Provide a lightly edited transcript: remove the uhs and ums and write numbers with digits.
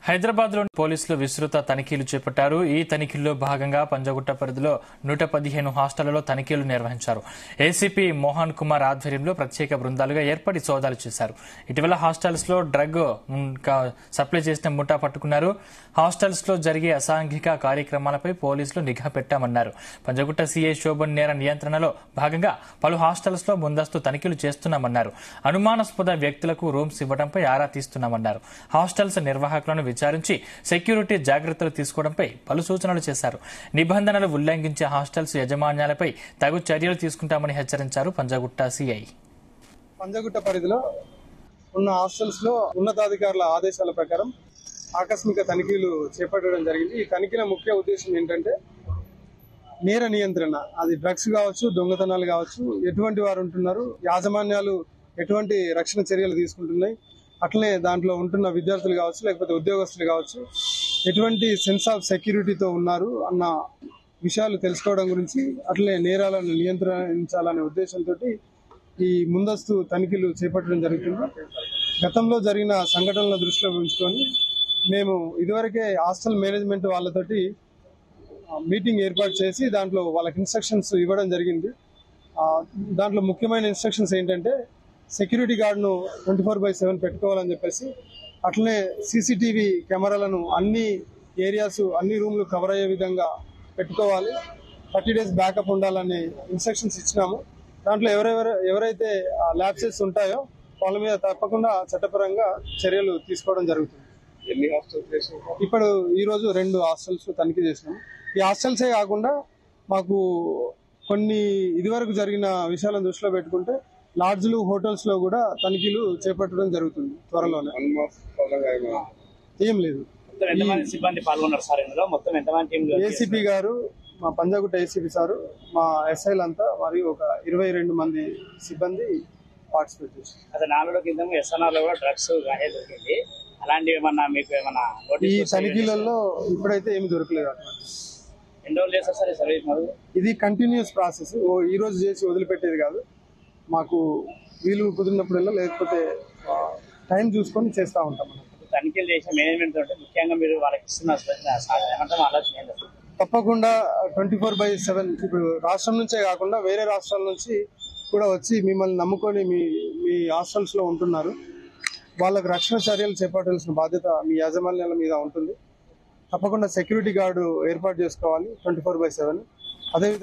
హైదరాబాద్లోని పోలీసులు విస్తృత తనిఖీలు చేపట్టారు. ఈ తనిఖీల్లో భాగంగా పంజాగుట్ట పరిధిలో 115 హాస్టళ్లలో తనిఖీలు నిర్వహించారు. ఏసీపీ మోహన్ కుమార్ ఆధ్వర్యంలో ప్రత్యేక బృందాలుగా ఏర్పడి సోదాలు చేశారు. ఇటీవల హాస్టల్స్ లో డ్రగ్ సప్లై చేసిన ముఠా పట్టుకున్నారు. హాస్టల్స్ లో జరిగే అసాంఘిక కార్యక్రమాలపై పోలీసులు నిఘా పెట్టామన్నారు. పంజాగుట్ట సీఐ శోభన్ నేర నియంత్రణలో భాగంగా పలు హాస్టల్స్ లో ముందస్తు తనిఖీలు చేస్తున్నామన్నారు. అనుమానాస్పద వ్యక్తులకు రూమ్స్ ఇవ్వడంపై ఆరా తీస్తున్నామన్నారు. హాస్టల్స్ నిర్వాహకులను విచారించి సెక్యూరిటీ జాగ్రత్తలు తీసుకోవడంపై పలు సూచనలు చేశారు. నిబంధనలు ఉల్లంఘించే హాస్టల్స్ యాజమాన్యాలపై తగు చర్యలు తీసుకుంటామని హెచ్చరించారు పంజాగుట్ట సీఐ. పంజాగుట్ట పరిధిలో ఉన్న హాస్టల్స్ లో ఉన్నతాధికారుల ఆదేశాల ప్రకారం ఆకస్మిక తనిఖీలు చేపట్టడం జరిగింది. ఈ తనిఖీల ముఖ్య ఉద్దేశం ఏంటంటే నేర నియంత్రణ, అది డ్రగ్స్ కావచ్చు, దొంగతనాలు కావచ్చు, ఎటువంటి వారు ఉంటున్నారు, యాజమాన్యాలు ఎటువంటి రక్షణ చర్యలు తీసుకుంటున్నాయి, అట్లనే దాంట్లో ఉంటున్న విద్యార్థులు కావచ్చు, లేకపోతే ఉద్యోగస్తులు కావచ్చు, ఎటువంటి సెన్స్ ఆఫ్ సెక్యూరిటీతో ఉన్నారు అన్న విషయాలు తెలుసుకోవడం గురించి, అట్లనే నేరాలను నియంత్రించాలనే ఉద్దేశంతో ఈ ముందస్తు తనిఖీలు చేపట్టడం జరుగుతుంది. గతంలో జరిగిన సంఘటనల దృష్టిలో ఉంచుకొని మేము ఇదివరకే హాస్టల్ మేనేజ్మెంట్ వాళ్ళతోటి మీటింగ్ ఏర్పాటు చేసి దాంట్లో వాళ్ళకి ఇన్స్ట్రక్షన్స్ ఇవ్వడం జరిగింది. దాంట్లో ముఖ్యమైన ఇన్స్ట్రక్షన్స్ ఏంటంటే సెక్యూరిటీ గార్డును 24/7 పెట్టుకోవాలని చెప్పేసి, అట్లనే సీసీటీవీ కెమెరాలను అన్ని ఏరియాస్, అన్ని రూమ్లు కవర్ అయ్యే విధంగా పెట్టుకోవాలి, 30 days బ్యాకప్ ఉండాలని ఇన్స్ట్రక్షన్స్ ఇచ్చినాము. దాంట్లో ఎవరైతే ల్యాబ్సెస్ ఉంటాయో వాళ్ళ మీద తప్పకుండా చట్టపరంగా చర్యలు తీసుకోవడం జరుగుతుంది. ఎన్ని హాస్టల్స్ ఇప్పుడు ఈ రోజు 2 హాస్టల్స్ తనిఖీ చేసినాము. ఈ హాస్టల్సే కాకుండా మాకు కొన్ని ఇదివరకు జరిగిన విషయాలను దృష్టిలో పెట్టుకుంటే లాడ్జ్లు, హోటల్స్ లో కూడా తనిఖీలు చేపట్టడం జరుగుతుంది త్వరలోనే. ఏం లేదు. ఏసీపీ గారు, మా పంజాగుట్ట ఏసీపీ సారు, మా ఎస్ఐలంతా మరియు ఒక 22 మంది సిబ్బంది పార్టిసిపేట్ చేశారు. ఈ తనిఖీలలో ఇప్పుడైతే ఏమి దొరకలేదు. ఇది కంటిన్యూస్ ప్రాసెస్, ఈ రోజు చేసి వదిలిపెట్టేది కాదు. మాకు వీలు కుదిరినప్పుడల్లా, లేకపోతే టైం చూసుకొని చేస్తూ ఉంటాం. తనిఖీలు చేసిన మేనేజ్మెంట్ తోటి ముఖ్యంగా మీరు వాళ్ళకి ఇస్తున్న ఆలోచన తప్పకుండా 24/7 ఇప్పుడు రాష్ట్రం నుంచే కాకుండా వేరే రాష్ట్రాల నుంచి కూడా వచ్చి మిమ్మల్ని నమ్ముకొని మీ హాస్టల్స్ లో ఉంటున్నారు. వాళ్ళకు రక్షణ చర్యలు చేపట్టాల్సిన బాధ్యత మీ యాజమాన్యాల మీద ఉంటుంది. తప్పకుండా సెక్యూరిటీ గార్డు ఏర్పాటు చేసుకోవాలి 24/7. అదేవిధంగా